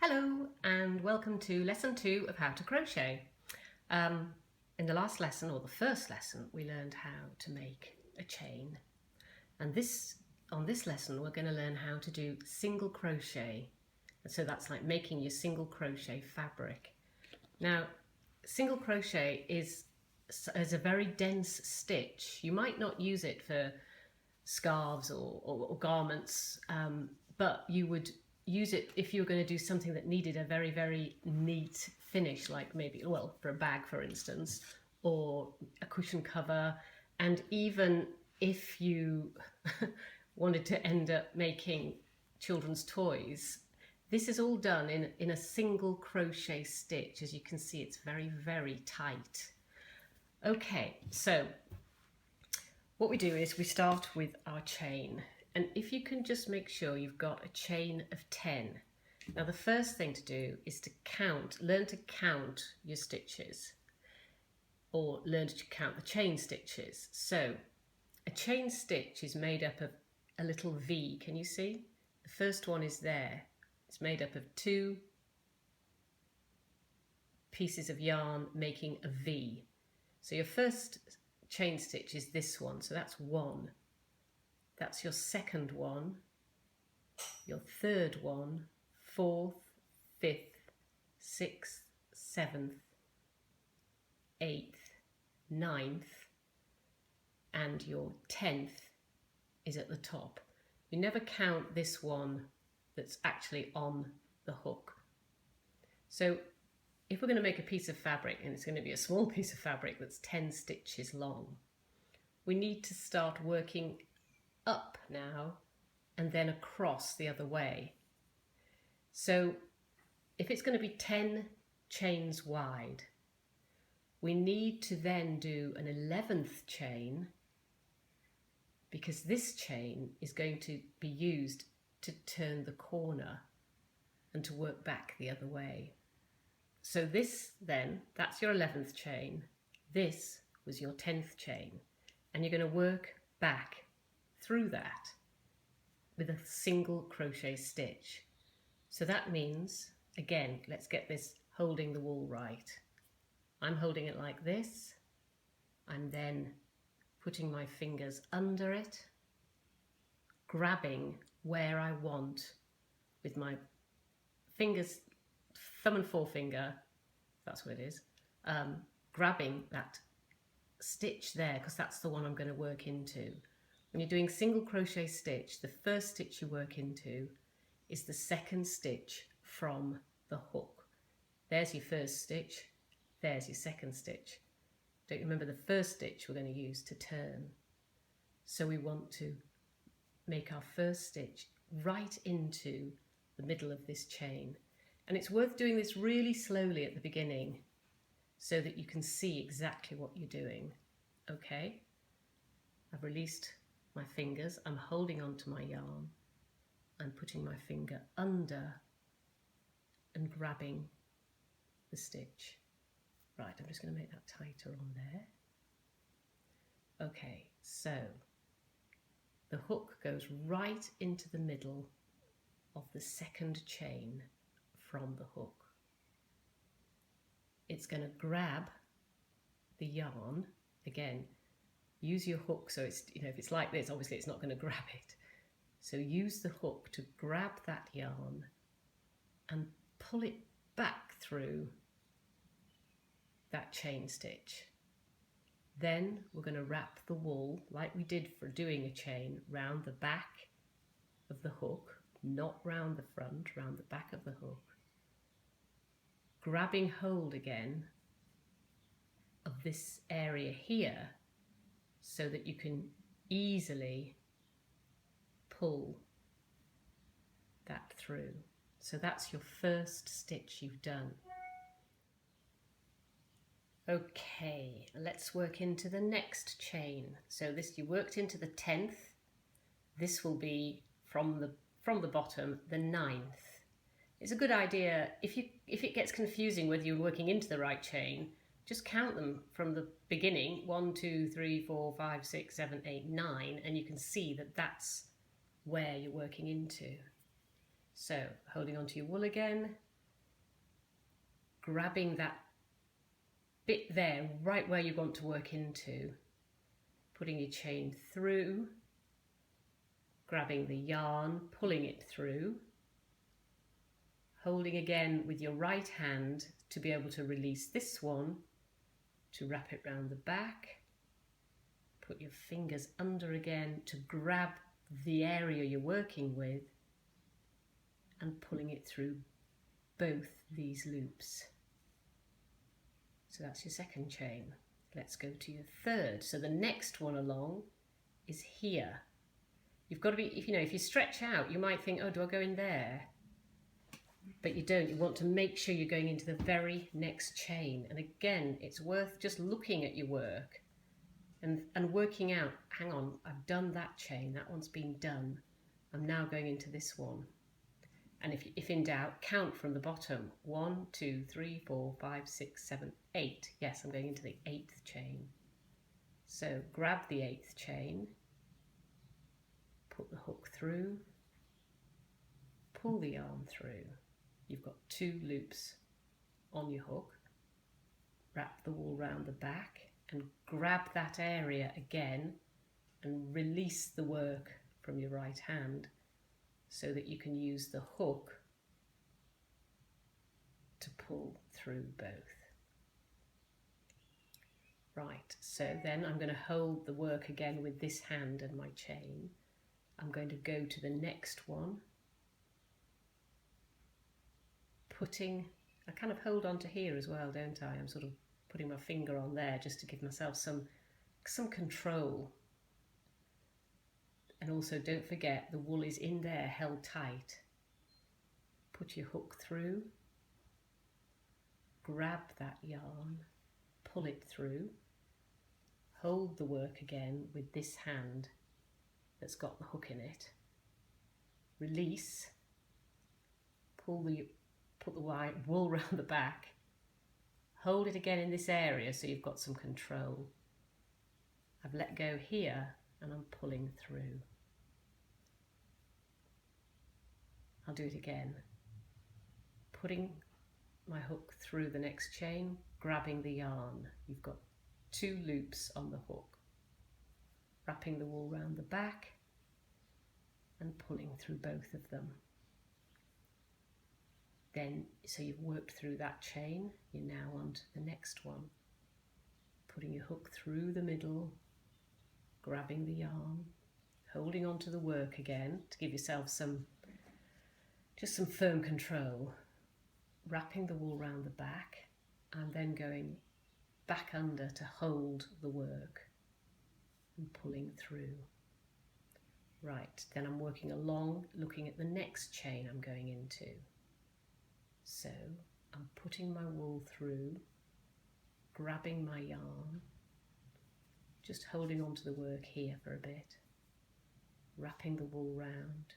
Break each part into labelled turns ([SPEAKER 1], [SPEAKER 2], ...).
[SPEAKER 1] Hello and welcome to lesson 2 of how to crochet. In the last lesson, or the first lesson, we learned how to make a chain, and on this lesson we're going to learn how to do single crochet. And so that's like making your single crochet fabric. Now single crochet is a very dense stitch. You might not use it for scarves or garments, but you would use it if you were going to do something that needed a very, very neat finish, like maybe, well, for a bag, for instance, or a cushion cover. And even if you wanted to end up making children's toys, this is all done in a single crochet stitch. As you can see, it's very, very tight. Okay, so what we do is we start with our chain. And if you can just make sure you've got a chain of 10. Now the first thing to do is to learn to count your stitches, or learn to count the chain stitches. So a chain stitch is made up of a little V. Can you see? The first one is there. It's made up of 2 pieces of yarn making a V. So your first chain stitch is this one, so that's 1. That's your second one, your third one, 4th, 5th, 6th, 7th, 8th, 9th, and your 10th is at the top. You never count this one that's actually on the hook. So if we're going to make a piece of fabric, and it's going to be a small piece of fabric that's 10 stitches long, we need to start working up now and then across the other way. So if it's going to be 10 chains wide, we need to then do an 11th chain, because this chain is going to be used to turn the corner and to work back the other way. So this then, that's your 11th chain, this was your 10th chain, and you're going to work back through that with a single crochet stitch. So that means, again, let's get this holding the wool right. I'm holding it like this. I'm then putting my fingers under it, grabbing where I want with my fingers, thumb and forefinger, that's what it is, grabbing that stitch there, because that's the one I'm going to work into. When you're doing single crochet stitch, the first stitch you work into is the second stitch from the hook. There's your first stitch, there's your second stitch. Don't you remember the first stitch we're going to use to turn? So we want to make our first stitch right into the middle of this chain. And it's worth doing this really slowly at the beginning so that you can see exactly what you're doing. Okay, I've released my fingers, I'm holding on to my yarn, I'm putting my finger under and grabbing the stitch. Right, I'm just going to make that tighter on there. Okay, so the hook goes right into the middle of the second chain from the hook. It's going to grab the yarn. Again, use your hook, so it's, if it's like this, obviously it's not going to grab it. So use the hook to grab that yarn and pull it back through that chain stitch. Then we're going to wrap the wool, like we did for doing a chain, round the back of the hook, not round the front, round the back of the hook. Grabbing hold again of this area here, so that you can easily pull that through. So that's your first stitch you've done. Okay, let's work into the next chain. So this, you worked into the 10th. This will be from the bottom, the 9th. It's a good idea, if it gets confusing whether you're working into the right chain, just count them from the beginning, 1, 2, 3, 4, 5, 6, 7, 8, 9, and you can see that that's where you're working into. So holding onto your wool again, grabbing that bit there right where you want to work into, putting your chain through, grabbing the yarn, pulling it through, holding again with your right hand to be able to release this one, to wrap it round the back, put your fingers under again to grab the area you're working with, and pulling it through both these loops. So that's your second chain. Let's go to your third. So the next one along is here. You've got to be, if you stretch out, you might think, oh, do I go in there? But you don't. You want to make sure you're going into the very next chain. And again, it's worth just looking at your work and working out, hang on, I've done that chain, that one's been done. I'm now going into this one. And if in doubt, count from the bottom. 1, 2, 3, 4, 5, 6, 7, 8. Yes, I'm going into the 8th chain. So grab the 8th chain, put the hook through, pull the yarn through. You've got 2 loops on your hook. Wrap the wool round the back and grab that area again and release the work from your right hand, so that you can use the hook to pull through both. Right, so then I'm going to hold the work again with this hand and my chain. I'm going to go to the next one, I kind of hold on to here as well, don't I? I'm sort of putting my finger on there just to give myself some control. And also don't forget the wool is in there held tight. Put your hook through, grab that yarn, pull it through, hold the work again with this hand that's got the hook in it, release, put the white wool round the back, hold it again in this area so you've got some control. I've let go here and I'm pulling through. I'll do it again. Putting my hook through the next chain, grabbing the yarn. You've got 2 loops on the hook. Wrapping the wool round the back and pulling through both of them. Then, so you've worked through that chain, you're now on to the next one. Putting your hook through the middle, grabbing the yarn, holding on to the work again to give yourself just some firm control, wrapping the wool round the back and then going back under to hold the work and pulling through. Right, then I'm working along, looking at the next chain I'm going into. So I'm putting my wool through, grabbing my yarn, just holding on to the work here for a bit, wrapping the wool round,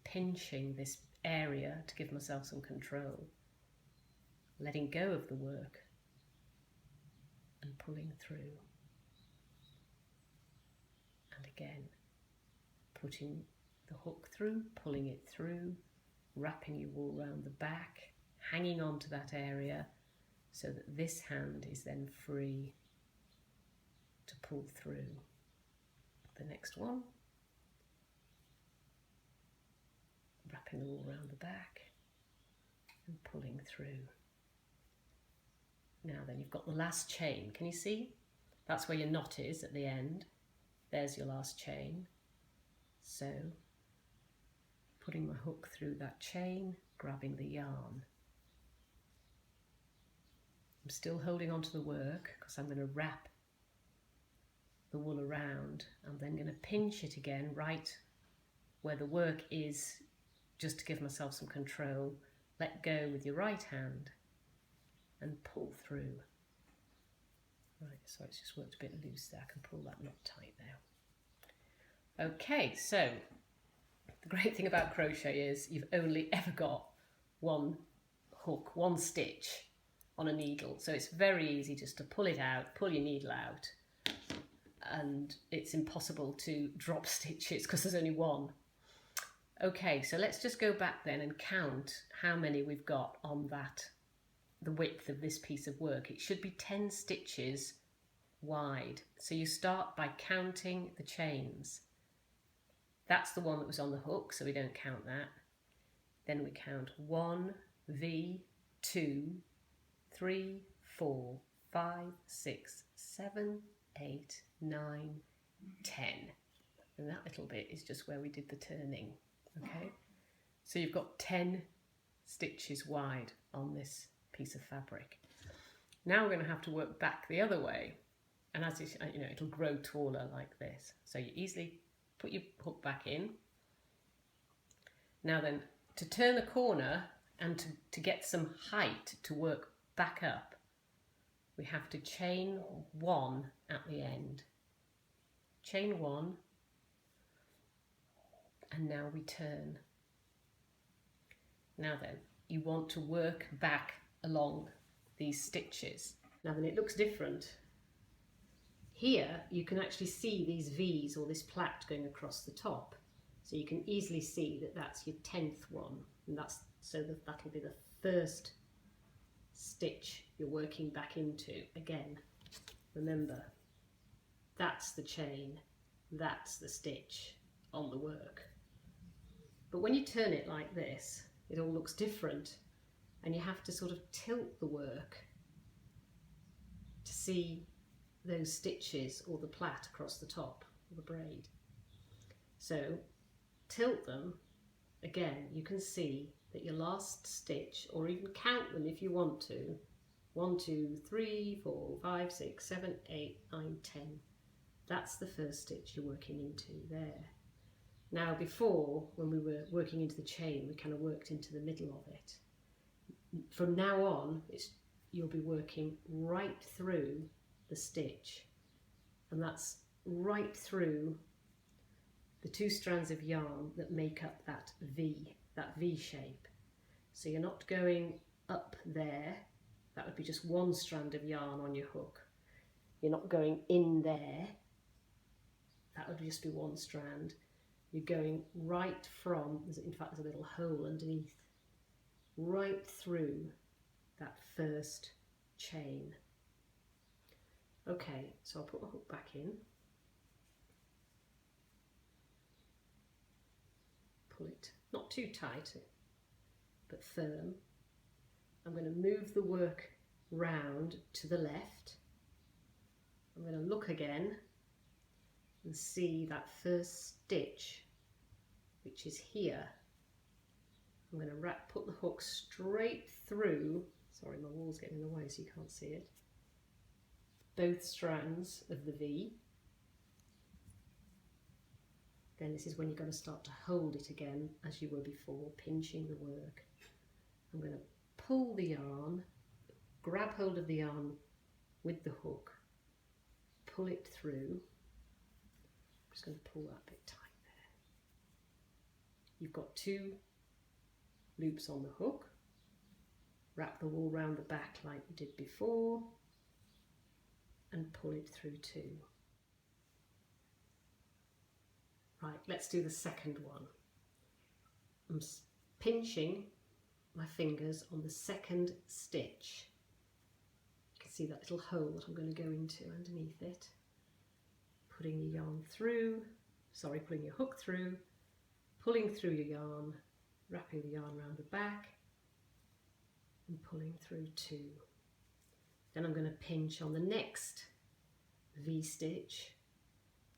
[SPEAKER 1] pinching this area to give myself some control, letting go of the work and pulling through. And again, putting the hook through, pulling it through, wrapping your wool round the back, hanging on to that area so that this hand is then free to pull through. The next one, wrapping the wool round the back and pulling through. Now then, you've got the last chain. Can you see? That's where your knot is at the end. There's your last chain. So, putting my hook through that chain, grabbing the yarn. I'm still holding on to the work because I'm going to wrap the wool around. I'm then going to pinch it again right where the work is, just to give myself some control. Let go with your right hand and pull through. Right, so it's just worked a bit loose there. I can pull that knot tight now. Okay, so the great thing about crochet is you've only ever got one hook, one stitch on a needle. So it's very easy just to pull it out, pull your needle out, and it's impossible to drop stitches because there's only one. Okay, so let's just go back then and count how many we've got on that the width of this piece of work. It should be 10 stitches wide. So you start by counting the chains. That's the one that was on the hook, so we don't count that. Then we count 1, V, 2, 3, 4, 5, 6, 7, 8, 9, 10. And that little bit is just where we did the turning, okay? So you've got 10 stitches wide on this piece of fabric. Now we're going to have to work back the other way. And as you know, it'll grow taller like this. So you easily put your hook back in. Now then, to turn a corner and to get some height to work back up, we have to chain 1 at the end. Chain 1, and now we turn. Now then, you want to work back along these stitches. Now then, it looks different. Here you can actually see these V's or this plait going across the top. So you can easily see that that's your 10th one, and that'll be the first stitch you're working back into. Again, remember, that's the chain, that's the stitch on the work. But when you turn it like this, it all looks different, and you have to sort of tilt the work to see those stitches or the plait across the top of the braid. So tilt them. Again, you can see that your last stitch, or even count them if you want to, 1, 2, 3, 4, 5, 6, 7, 8, 9, 10. That's the first stitch you're working into there. Now before, when we were working into the chain, we kind of worked into the middle of it. From now on, you'll be working right through the stitch, and that's right through the 2 strands of yarn that make up that V shape. So you're not going up there, that would be just 1 strand of yarn on your hook. You're not going in there, that would just be 1 strand. You're going right from, in fact there's a little hole underneath, right through that first chain. Okay, so I'll put my hook back in, pull it, not too tight, but firm. I'm going to move the work round to the left. I'm going to look again and see that first stitch, which is here. I'm going to put the hook straight through, sorry my wall's getting in the way so you can't see it, both strands of the V. Then this is when you're going to start to hold it again as you were before, pinching the work. I'm going to pull the yarn, grab hold of the yarn with the hook, pull it through. I'm just going to pull that bit tight there. You've got 2 loops on the hook, wrap the wool round the back like you did before, and pull it through 2. Right, let's do the second one. I'm pinching my fingers on the second stitch. You can see that little hole that I'm going to go into underneath it. Putting your yarn through, pulling your hook through, pulling through your yarn, wrapping the yarn around the back, and pulling through 2. Then I'm going to pinch on the next V stitch,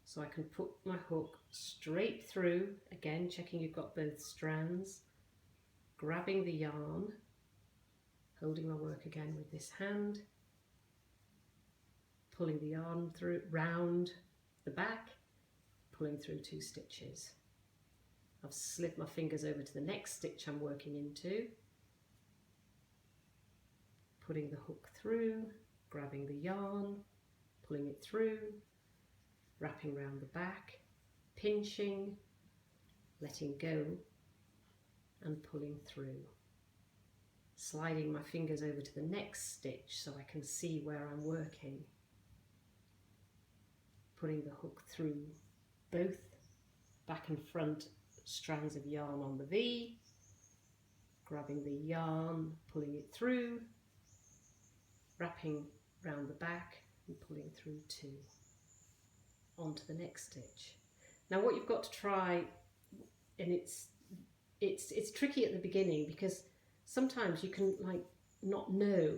[SPEAKER 1] so I can put my hook straight through, again checking you've got both strands, grabbing the yarn, holding my work again with this hand, pulling the yarn through round the back, pulling through 2 stitches. I've slid my fingers over to the next stitch I'm working into, putting the hook through, grabbing the yarn, pulling it through, wrapping around the back, pinching, letting go, and pulling through. Sliding my fingers over to the next stitch so I can see where I'm working. Putting the hook through both back and front strands of yarn on the V, grabbing the yarn, pulling it through, wrapping round the back and pulling through 2 onto the next stitch. Now what you've got to try, and it's tricky at the beginning because sometimes you can like not know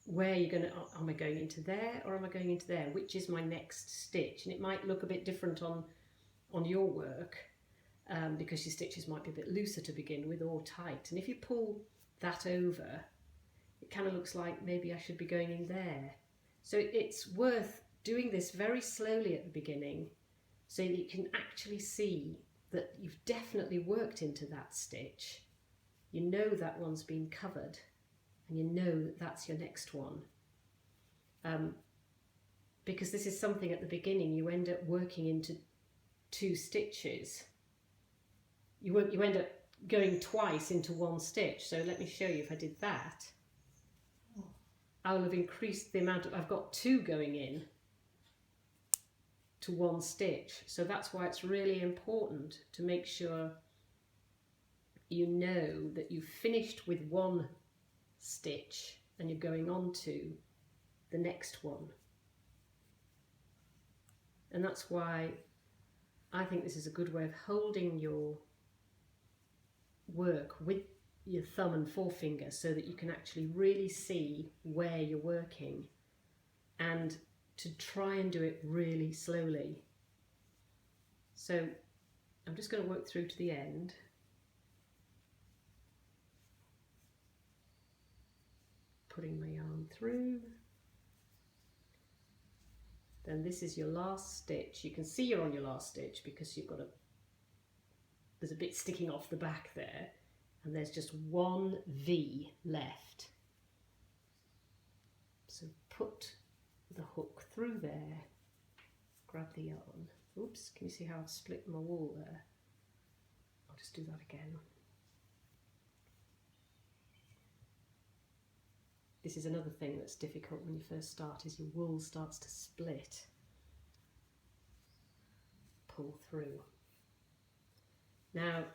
[SPEAKER 1] where you're going to, am I going into there or am I going into there, which is my next stitch, and it might look a bit different on your work because your stitches might be a bit looser to begin with or tight, and if you pull that over it kind of looks like maybe I should be going in there. So it's worth doing this very slowly at the beginning so you can actually see that you've definitely worked into that stitch. You know that one's been covered and you know that that's your next one. Because this is something at the beginning you end up working into 2 stitches. You end up going twice into 1 stitch. So let me show you. If I did that, I will have increased the amount of, I've got 2 going in to 1 stitch. So that's why it's really important to make sure you know that you've finished with 1 stitch and you're going on to the next one. And that's why I think this is a good way of holding your work with your thumb and forefinger so that you can actually really see where you're working, and to try and do it really slowly. So I'm just going to work through to the end. Putting my yarn through. Then this is your last stitch. You can see you're on your last stitch because you've got there's a bit sticking off the back there, and there's just 1 V left. So put the hook through there, grab the yarn. Oops, can you see how I've split my wool there? I'll just do that again. This is another thing that's difficult when you first start, is your wool starts to split. Pull through. Now,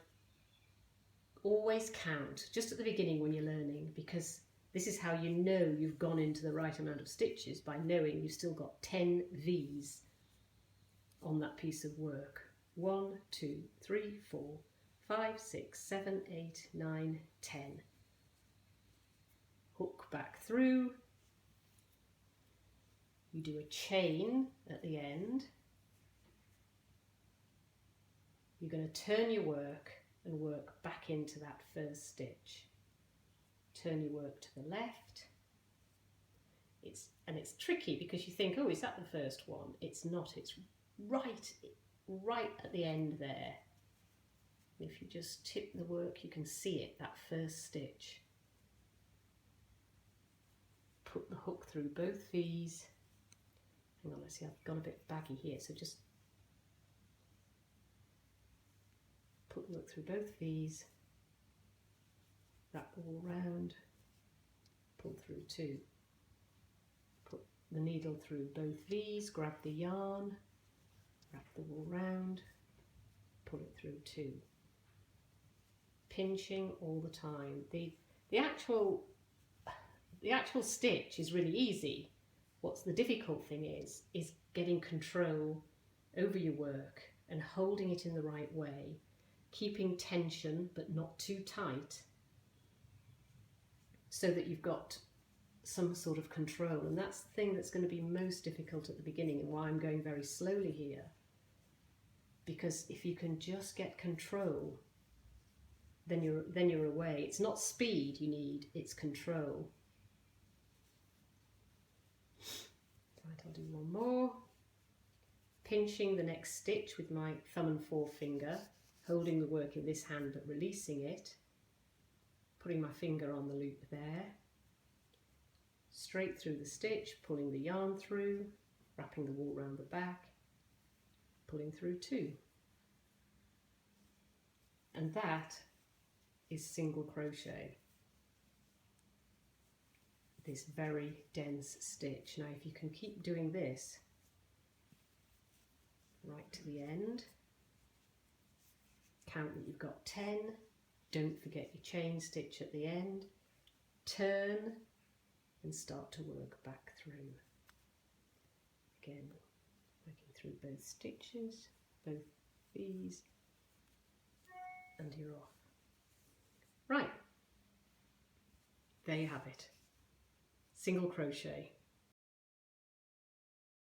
[SPEAKER 1] always count just at the beginning when you're learning, because this is how you know you've gone into the right amount of stitches, by knowing you've still got 10 V's on that piece of work. 1, 2, 3, 4, 5, 6, 7, 8, 9, 10. Hook back through. You do a chain at the end. You're going to turn your work and work back into that first stitch. Turn your work to the left. It's tricky because you think, oh, is that the first one? It's not. It's right at the end there. If you just tip the work, you can see it, that first stitch. Put the hook through both V's. Hang on, let's see, I've gone a bit baggy here, so just put the hook through both V's, wrap the wool round, pull through 2. Put the needle through both V's, grab the yarn, wrap the wool round, pull it through 2. Pinching all the time. The actual stitch is really easy. What's the difficult thing is getting control over your work and holding it in the right way, keeping tension but not too tight, so that you've got some sort of control. And that's the thing that's going to be most difficult at the beginning, and why I'm going very slowly here, because if you can just get control, then you're away. It's not speed you need, it's control. Right, I'll do one more. Pinching the next stitch with my thumb and forefinger, holding the work in this hand but releasing it, putting my finger on the loop there, straight through the stitch, pulling the yarn through, wrapping the wool round the back, pulling through 2. And that is single crochet. This very dense stitch. Now if you can keep doing this right to the end, count that you've got 10, don't forget your chain stitch at the end, turn, and start to work back through. Again, working through both stitches, both V's, and you're off. Right, there you have it. Single crochet.